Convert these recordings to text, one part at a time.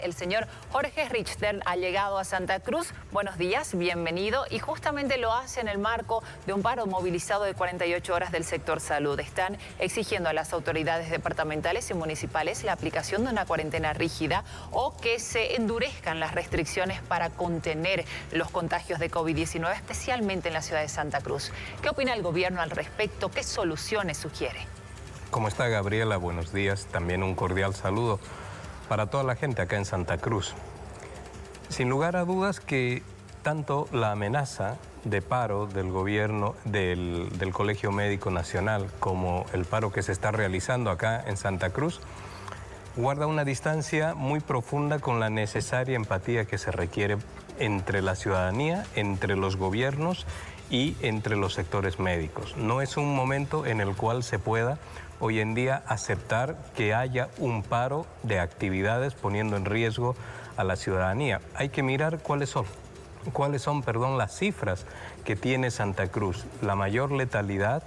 El señor Jorge Richter ha llegado a Santa Cruz. Buenos días, bienvenido. Y justamente lo hace en el marco de un paro movilizado de 48 horas del sector salud. Están exigiendo a las autoridades departamentales y municipales la aplicación de una cuarentena rígida o que se endurezcan las restricciones para contener los contagios de COVID-19, especialmente en la ciudad de Santa Cruz. ¿Qué opina el gobierno al respecto? ¿Qué soluciones sugiere? ¿Cómo está, Gabriela? Buenos días. También un cordial saludo para toda la gente acá en Santa Cruz. Sin lugar a dudas que tanto la amenaza de paro del gobierno del Colegio Médico Nacional como el paro que se está realizando acá en Santa Cruz guarda una distancia muy profunda con la necesaria empatía que se requiere entre la ciudadanía, entre los gobiernos y entre los sectores médicos. No es un momento en el cual se pueda hoy en día aceptar que haya un paro de actividades poniendo en riesgo a la ciudadanía. Hay que mirar cuáles son las cifras que tiene Santa Cruz. La mayor letalidad,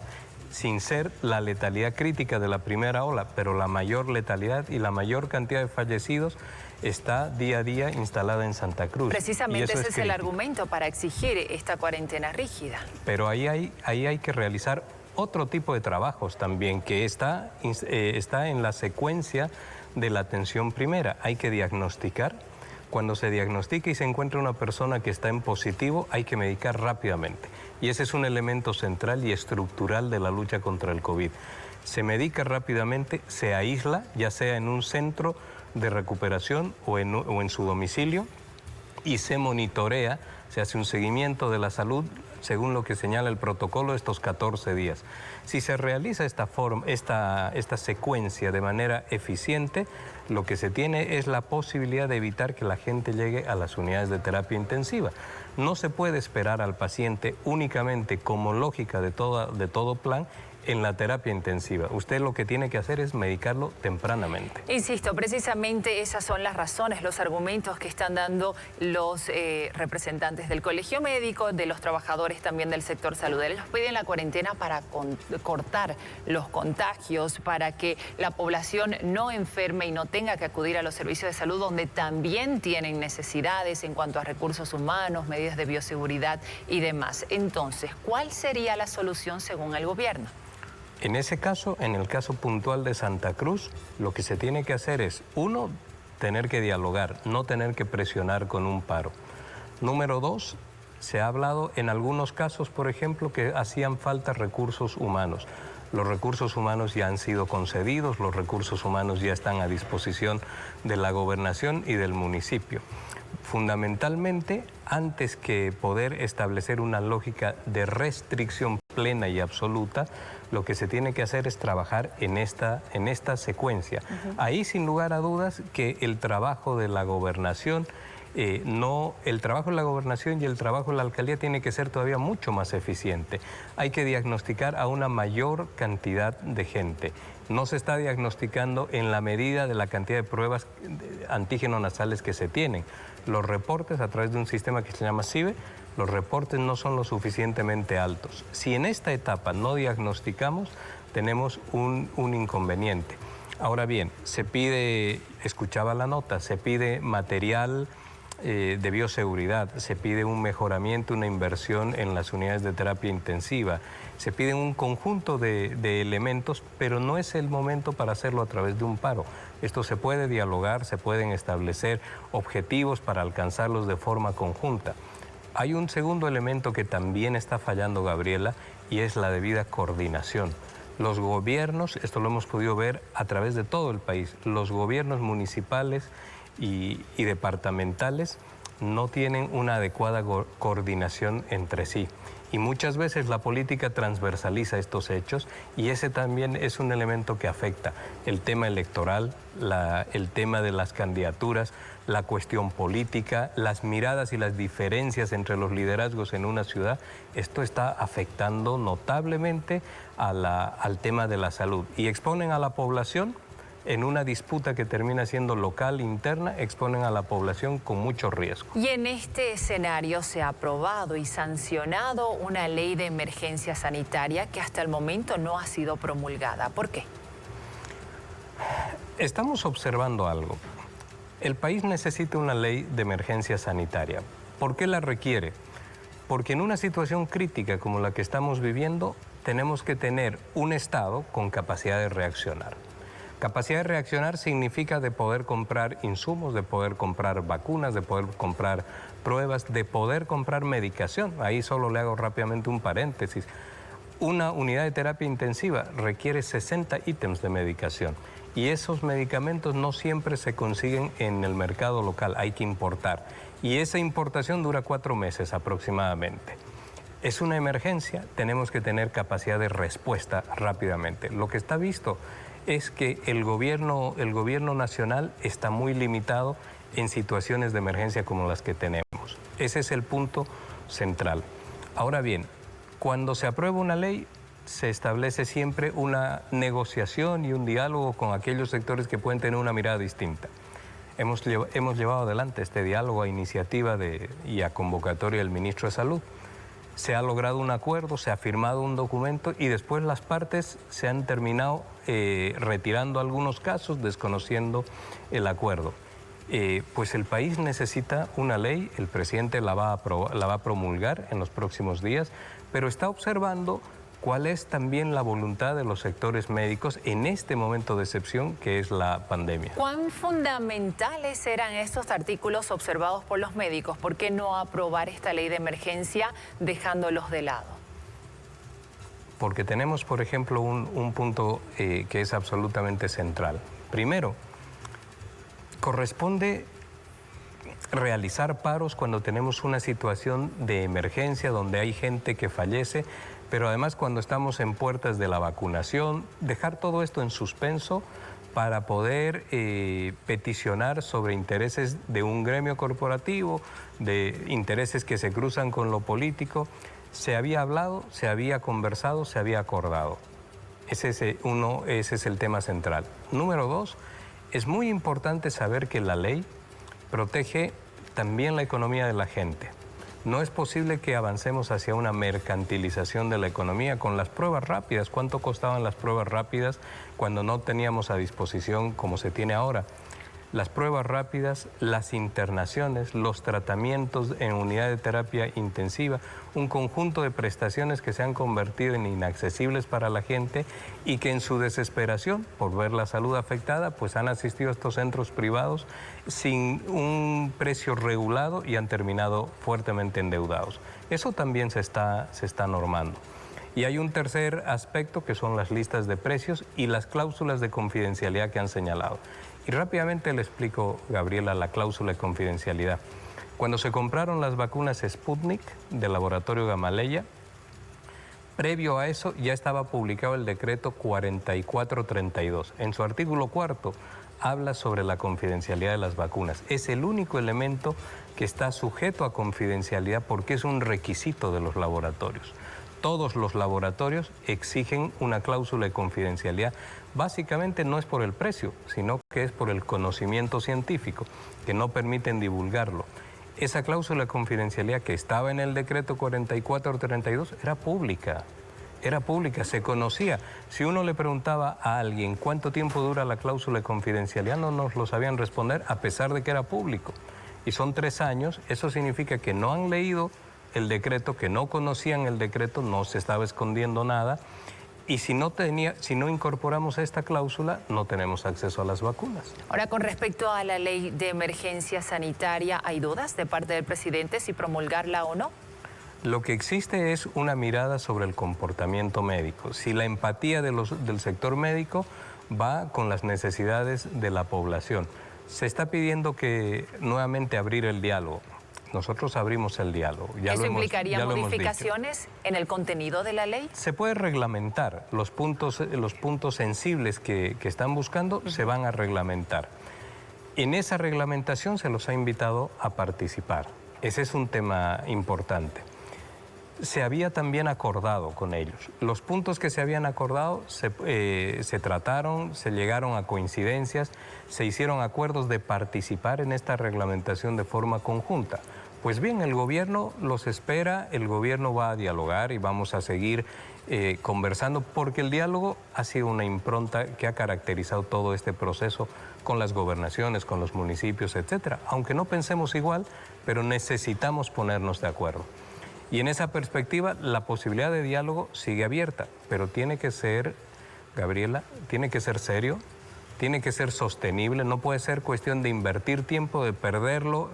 sin ser la letalidad crítica de la primera ola, pero la mayor letalidad y la mayor cantidad de fallecidos está día a día instalada en Santa Cruz. Precisamente ese es el argumento para exigir esta cuarentena rígida. Pero ahí hay que realizar otro tipo de trabajos también, que está en la secuencia de la atención primera. Hay que diagnosticar. Cuando se diagnostica y se encuentra una persona que está en positivo, hay que medicar rápidamente. Y ese es un elemento central y estructural de la lucha contra el COVID. Se medica rápidamente, se aísla, ya sea en un centro de recuperación o en su domicilio, y se monitorea, se hace un seguimiento de la salud según lo que señala el protocolo estos 14 días. Si se realiza esta secuencia de manera eficiente, lo que se tiene es la posibilidad de evitar que la gente llegue a las unidades de terapia intensiva. No se puede esperar al paciente únicamente como lógica de todo plan en la terapia intensiva. Usted lo que tiene que hacer es medicarlo tempranamente. Insisto, precisamente esas son las razones, los argumentos que están dando los representantes del Colegio Médico, de los trabajadores también del sector salud. Ellos piden la cuarentena para cortar los contagios, para que la población no enferme y no tenga que acudir a los servicios de salud, donde también tienen necesidades en cuanto a recursos humanos, medidas de bioseguridad y demás. Entonces, ¿cuál sería la solución según el gobierno? En ese caso, en el caso puntual de Santa Cruz, lo que se tiene que hacer es, uno, tener que dialogar, no tener que presionar con un paro. Número dos, se ha hablado en algunos casos, por ejemplo, que hacían falta recursos humanos. Los recursos humanos ya han sido concedidos, los recursos humanos ya están a disposición de la gobernación y del municipio. Fundamentalmente, antes que poder establecer una lógica de restricción plena y absoluta, lo que se tiene que hacer es trabajar en esta secuencia. Ahí, sin lugar a dudas, que el trabajo de la gobernación, el trabajo de la gobernación y el trabajo de la alcaldía tiene que ser todavía mucho más eficiente. Hay que diagnosticar a una mayor cantidad de gente. No se está diagnosticando en la medida de la cantidad de pruebas antígeno nasales que se tienen. Los reportes a través de un sistema que se llama CIBE, los reportes no son lo suficientemente altos. Si en esta etapa no diagnosticamos, tenemos un inconveniente. Ahora bien, se pide, escuchaba la nota, se pide material de bioseguridad, se pide un mejoramiento, una inversión en las unidades de terapia intensiva, se pide un conjunto de elementos, pero no es el momento para hacerlo a través de un paro. Esto se puede dialogar, se pueden establecer objetivos para alcanzarlos de forma conjunta. Hay un segundo elemento que también está fallando, Gabriela, y es la debida coordinación. Los gobiernos, esto lo hemos podido ver a través de todo el país, los gobiernos municipales y departamentales no tienen una adecuada coordinación entre sí. Y muchas veces la política transversaliza estos hechos y ese también es un elemento que afecta el tema electoral, el tema de las candidaturas, la cuestión política, las miradas y las diferencias entre los liderazgos en una ciudad. Esto está afectando notablemente al tema de la salud y exponen a la población en una disputa que termina siendo local, interna, exponen a la población con mucho riesgo. Y en este escenario se ha aprobado y sancionado una ley de emergencia sanitaria que hasta el momento no ha sido promulgada. ¿Por qué? Estamos observando algo. El país necesita una ley de emergencia sanitaria. ¿Por qué la requiere? Porque en una situación crítica como la que estamos viviendo, tenemos que tener un Estado con capacidad de reaccionar. Capacidad de reaccionar significa de poder comprar insumos, de poder comprar vacunas, de poder comprar pruebas, de poder comprar medicación. Ahí solo le hago rápidamente un paréntesis. Una unidad de terapia intensiva requiere 60 ítems de medicación y esos medicamentos no siempre se consiguen en el mercado local, hay que importar. Y esa importación dura 4 meses aproximadamente. Es una emergencia, tenemos que tener capacidad de respuesta rápidamente. Lo que está visto es que el gobierno nacional está muy limitado en situaciones de emergencia como las que tenemos. Ese es el punto central. Ahora bien, cuando se aprueba una ley, se establece siempre una negociación y un diálogo con aquellos sectores que pueden tener una mirada distinta. Hemos llevado adelante este diálogo a iniciativa y a convocatoria del ministro de Salud. Se ha logrado un acuerdo, se ha firmado un documento y después las partes se han terminado retirando algunos casos, desconociendo el acuerdo. Pues el país necesita una ley, el presidente la va a promulgar en los próximos días, pero está observando cuál es también la voluntad de los sectores médicos en este momento de excepción que es la pandemia. ¿Cuán fundamentales eran estos artículos observados por los médicos? ¿Por qué no aprobar esta ley de emergencia dejándolos de lado? Porque tenemos, por ejemplo, un punto que es absolutamente central. Primero, corresponde realizar paros cuando tenemos una situación de emergencia donde hay gente que fallece, pero además cuando estamos en puertas de la vacunación, dejar todo esto en suspenso para poder peticionar sobre intereses de un gremio corporativo, de intereses que se cruzan con lo político. Se había hablado, se había conversado, se había acordado. Ese es el tema central. Número 2, es muy importante saber que la ley protege también la economía de la gente. No es posible que avancemos hacia una mercantilización de la economía con las pruebas rápidas. ¿Cuánto costaban las pruebas rápidas cuando no teníamos a disposición como se tiene ahora? Las pruebas rápidas, las internaciones, los tratamientos en unidad de terapia intensiva, un conjunto de prestaciones que se han convertido en inaccesibles para la gente y que en su desesperación por ver la salud afectada, pues han asistido a estos centros privados sin un precio regulado y han terminado fuertemente endeudados. Eso también se está normando. Y hay un tercer aspecto que son las listas de precios y las cláusulas de confidencialidad que han señalado. Y rápidamente le explico, Gabriela, la cláusula de confidencialidad. Cuando se compraron las vacunas Sputnik del laboratorio Gamaleya, previo a eso ya estaba publicado el decreto 4432. En su artículo 4 habla sobre la confidencialidad de las vacunas. Es el único elemento que está sujeto a confidencialidad porque es un requisito de los laboratorios. Todos los laboratorios exigen una cláusula de confidencialidad. Básicamente no es por el precio, sino que es por el conocimiento científico, que no permiten divulgarlo. Esa cláusula de confidencialidad que estaba en el decreto 4432 era pública, se conocía. Si uno le preguntaba a alguien cuánto tiempo dura la cláusula de confidencialidad, no nos lo sabían responder a pesar de que era público. Y son 3 años, eso significa que no han leído el decreto, que no conocían el decreto, no se estaba escondiendo nada. Y si no incorporamos esta cláusula, no tenemos acceso a las vacunas. Ahora, con respecto a la ley de emergencia sanitaria, ¿hay dudas de parte del presidente si promulgarla o no? Lo que existe es una mirada sobre el comportamiento médico. Si la empatía del sector médico va con las necesidades de la población. Se está pidiendo que nuevamente abrir el diálogo. Nosotros abrimos el diálogo. ¿Eso implicaría modificaciones en el contenido de la ley? Se puede reglamentar. Los puntos sensibles que están buscando se van a reglamentar. En esa reglamentación se los ha invitado a participar. Ese es un tema importante. Se había también acordado con ellos. Los puntos que se habían acordado se trataron, se llegaron a coincidencias, se hicieron acuerdos de participar en esta reglamentación de forma conjunta. Pues bien, el gobierno los espera, el gobierno va a dialogar y vamos a seguir conversando, porque el diálogo ha sido una impronta que ha caracterizado todo este proceso con las gobernaciones, con los municipios, etcétera. Aunque no pensemos igual, pero necesitamos ponernos de acuerdo. Y en esa perspectiva, la posibilidad de diálogo sigue abierta, pero tiene que ser, Gabriela, tiene que ser serio, tiene que ser sostenible, no puede ser cuestión de invertir tiempo, de perderlo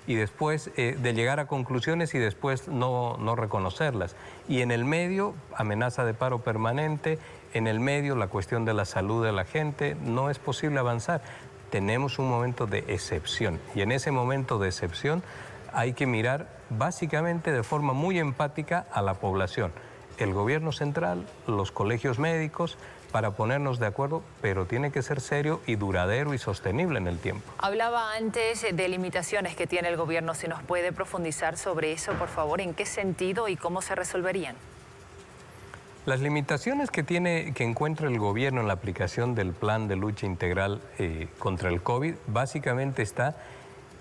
y después de llegar a conclusiones y después no reconocerlas. Y en el medio, amenaza de paro permanente, en el medio la cuestión de la salud de la gente, no es posible avanzar. Tenemos un momento de excepción y en ese momento de excepción hay que mirar básicamente de forma muy empática a la población, el gobierno central, los colegios médicos, para ponernos de acuerdo, pero tiene que ser serio y duradero y sostenible en el tiempo. Hablaba antes de limitaciones que tiene el gobierno. ¿Si nos puede profundizar sobre eso, por favor? ¿En qué sentido y cómo se resolverían? Las limitaciones que encuentra el gobierno en la aplicación del plan de lucha integral contra el COVID, básicamente está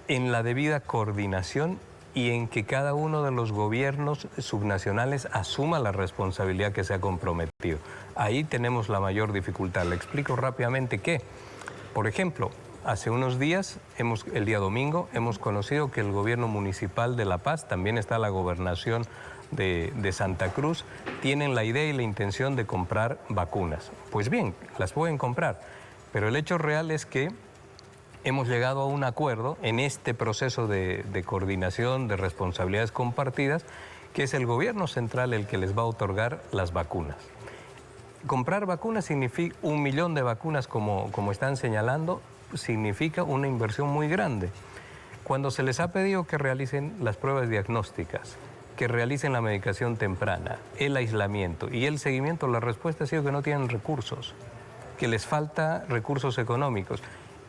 en la debida coordinación y en que cada uno de los gobiernos subnacionales asuma la responsabilidad que se ha comprometido. Ahí tenemos la mayor dificultad. Le explico rápidamente que, por ejemplo, hace unos días, el día domingo, hemos conocido que el gobierno municipal de La Paz, también está la gobernación de Santa Cruz, tienen la idea y la intención de comprar vacunas. Pues bien, las pueden comprar, pero el hecho real es que hemos llegado a un acuerdo en este proceso de coordinación, de responsabilidades compartidas, que es el gobierno central el que les va a otorgar las vacunas. Comprar vacunas significa 1 millón de vacunas, como están señalando, significa una inversión muy grande. Cuando se les ha pedido que realicen las pruebas diagnósticas, que realicen la medicación temprana, el aislamiento y el seguimiento, la respuesta ha sido que no tienen recursos, que les falta recursos económicos.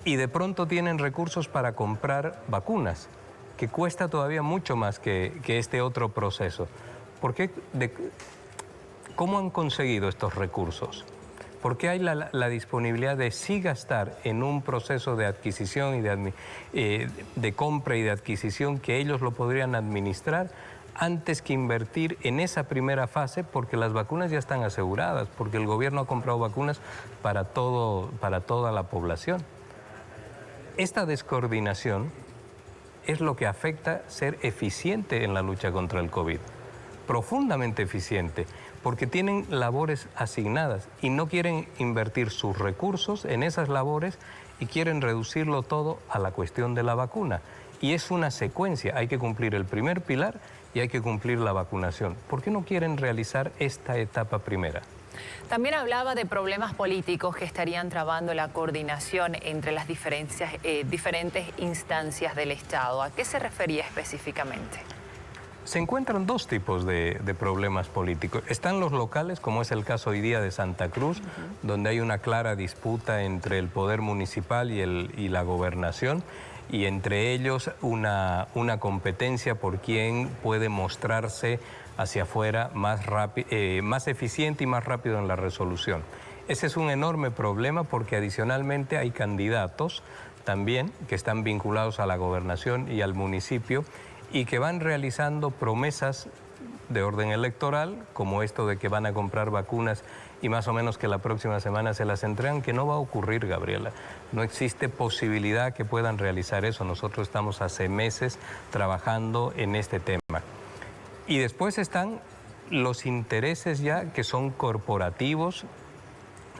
Y de pronto tienen recursos para comprar vacunas, que cuesta todavía mucho más que este otro proceso. ¿Por qué? ¿Cómo han conseguido estos recursos? ¿Por qué hay la disponibilidad de sí gastar en un proceso de adquisición y de compra y de adquisición que ellos lo podrían administrar antes que invertir en esa primera fase? Porque las vacunas ya están aseguradas, porque el gobierno ha comprado vacunas para toda la población. Esta descoordinación es lo que afecta ser eficiente en la lucha contra el COVID, profundamente eficiente, porque tienen labores asignadas y no quieren invertir sus recursos en esas labores y quieren reducirlo todo a la cuestión de la vacuna. Y es una secuencia, hay que cumplir el primer pilar y hay que cumplir la vacunación. ¿Por qué no quieren realizar esta etapa primera? También hablaba de problemas políticos que estarían trabando la coordinación entre las diferentes instancias del Estado. ¿A qué se refería específicamente? Se encuentran dos tipos de problemas políticos. Están los locales, como es el caso hoy día de Santa Cruz, donde hay una clara disputa entre el poder municipal y la gobernación, y entre ellos una competencia por quién puede mostrarse hacia afuera más eficiente y más rápido en la resolución. Ese es un enorme problema porque adicionalmente hay candidatos también que están vinculados a la gobernación y al municipio y que van realizando promesas de orden electoral, como esto de que van a comprar vacunas y más o menos que la próxima semana se las entregan, que no va a ocurrir, Gabriela. No existe posibilidad que puedan realizar eso. Nosotros estamos hace meses trabajando en este tema. Y después están los intereses ya que son corporativos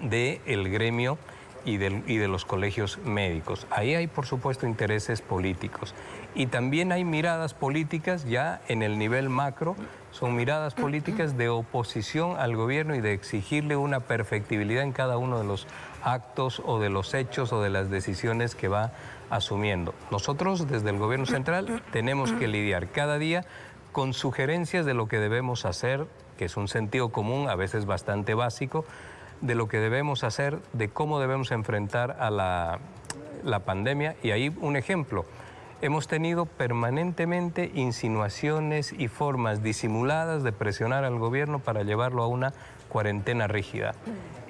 del gremio y de los colegios médicos. Ahí hay, por supuesto, intereses políticos. Y también hay miradas políticas ya en el nivel macro, son miradas políticas de oposición al gobierno y de exigirle una perfectibilidad en cada uno de los actos o de los hechos o de las decisiones que va asumiendo. Nosotros, desde el gobierno central, tenemos que lidiar cada día con sugerencias de lo que debemos hacer, que es un sentido común, a veces bastante básico, de lo que debemos hacer, de cómo debemos enfrentar a la pandemia. Y ahí un ejemplo, hemos tenido permanentemente insinuaciones y formas disimuladas de presionar al gobierno para llevarlo a una cuarentena rígida.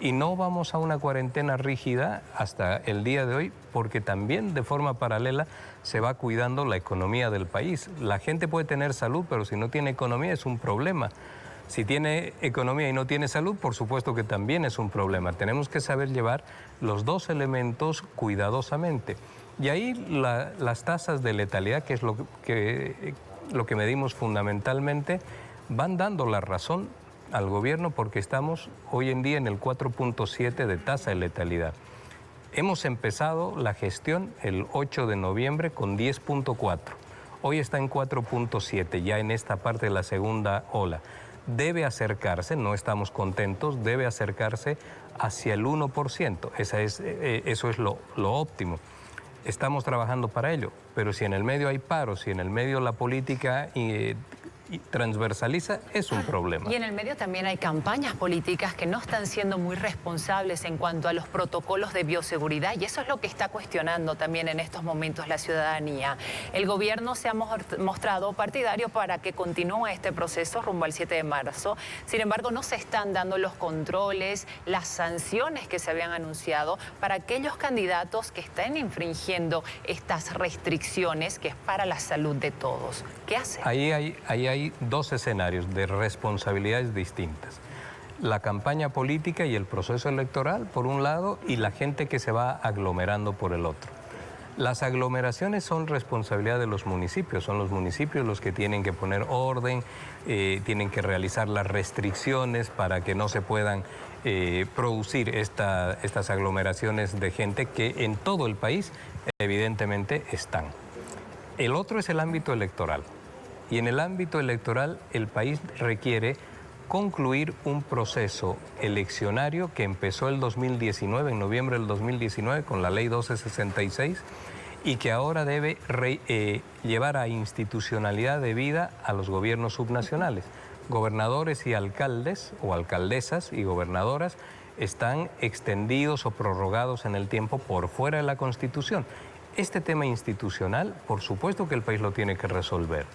Y no vamos a una cuarentena rígida hasta el día de hoy porque también de forma paralela se va cuidando la economía del país. La gente puede tener salud, pero si no tiene economía es un problema. Si tiene economía y no tiene salud, por supuesto que también es un problema. Tenemos que saber llevar los dos elementos cuidadosamente. Y ahí las tasas de letalidad, que es lo que medimos fundamentalmente, van dando la razón al gobierno porque estamos hoy en día en el 4.7 de tasa de letalidad. Hemos empezado la gestión el 8 de noviembre con 10.4. Hoy está en 4.7, ya en esta parte de la segunda ola. Debe acercarse, no estamos contentos, debe acercarse hacia el 1%. Eso es lo óptimo. Estamos trabajando para ello, pero si en el medio hay paro, si en el medio la política transversaliza, es un problema. Y en el medio también hay campañas políticas que no están siendo muy responsables en cuanto a los protocolos de bioseguridad, y eso es lo que está cuestionando también en estos momentos la ciudadanía. El gobierno se ha mostrado partidario para que continúe este proceso rumbo al 7 de marzo. Sin embargo, no se están dando los controles, las sanciones que se habían anunciado para aquellos candidatos que estén infringiendo estas restricciones, que es para la salud de todos. ¿Qué hace? Ahí hay dos escenarios de responsabilidades distintas. La campaña política y el proceso electoral, por un lado, y la gente que se va aglomerando por el otro. Las aglomeraciones son responsabilidad de los municipios, son los municipios los que tienen que poner orden, tienen que realizar las restricciones para que no se puedan producir estas aglomeraciones de gente que en todo el país evidentemente están. El otro es el ámbito electoral. Y en el ámbito electoral el país requiere concluir un proceso eleccionario que empezó el 2019, en noviembre del 2019, con la ley 1266, y que ahora debe llevar a institucionalidad debida a los gobiernos subnacionales. Gobernadores y alcaldes, o alcaldesas y gobernadoras, están extendidos o prorrogados en el tiempo por fuera de la Constitución. Este tema institucional, por supuesto que el país lo tiene que resolver.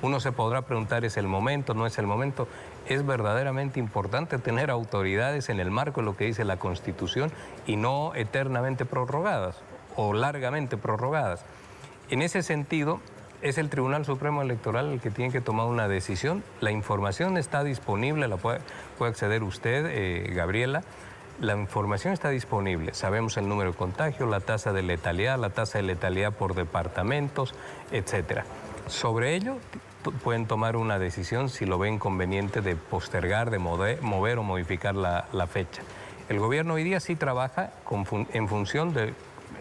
Uno se podrá preguntar, ¿es el momento? ¿No es el momento? Es verdaderamente importante tener autoridades en el marco de lo que dice la Constitución y no eternamente prorrogadas o largamente prorrogadas. En ese sentido, es el Tribunal Supremo Electoral el que tiene que tomar una decisión. La información está disponible, la puede acceder usted, Gabriela. La información está disponible. Sabemos el número de contagios, la tasa de letalidad por departamentos, etcétera. Sobre ello pueden tomar una decisión si lo ven conveniente de postergar, de mover o modificar la fecha. El gobierno hoy día sí trabaja en función de,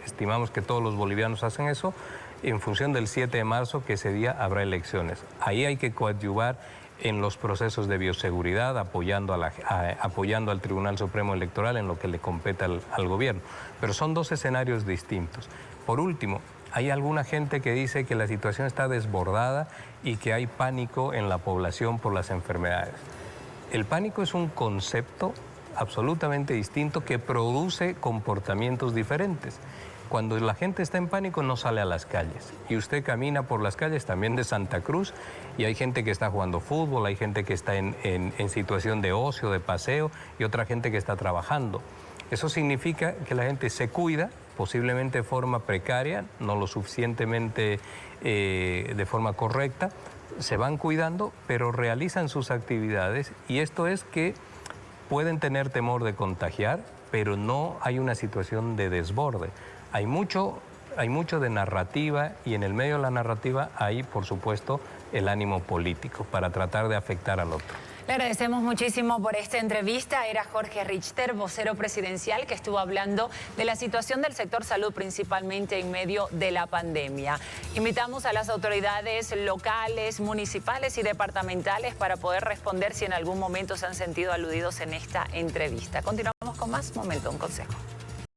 estimamos que todos los bolivianos hacen eso, en función del 7 de marzo, que ese día habrá elecciones. Ahí hay que coadyuvar en los procesos de bioseguridad, apoyando al Tribunal Supremo Electoral en lo que le compete al gobierno. Pero son dos escenarios distintos. Por último, hay alguna gente que dice que la situación está desbordada y que hay pánico en la población por las enfermedades. El pánico es un concepto absolutamente distinto que produce comportamientos diferentes. Cuando la gente está en pánico no sale a las calles, y usted camina por las calles también de Santa Cruz y hay gente que está jugando fútbol, hay gente que está en situación de ocio, de paseo, y otra gente que está trabajando. Eso significa que la gente se cuida, posiblemente de forma precaria, no lo suficientemente de forma correcta, se van cuidando, pero realizan sus actividades, y esto es que pueden tener temor de contagiar, pero no hay una situación de desborde. Hay mucho de narrativa, y en el medio de la narrativa hay, por supuesto, el ánimo político para tratar de afectar al otro. Le agradecemos muchísimo por esta entrevista. Era Jorge Richter, vocero presidencial, que estuvo hablando de la situación del sector salud, principalmente en medio de la pandemia. Invitamos a las autoridades locales, municipales y departamentales para poder responder si en algún momento se han sentido aludidos en esta entrevista. Continuamos con más Momento, un consejo.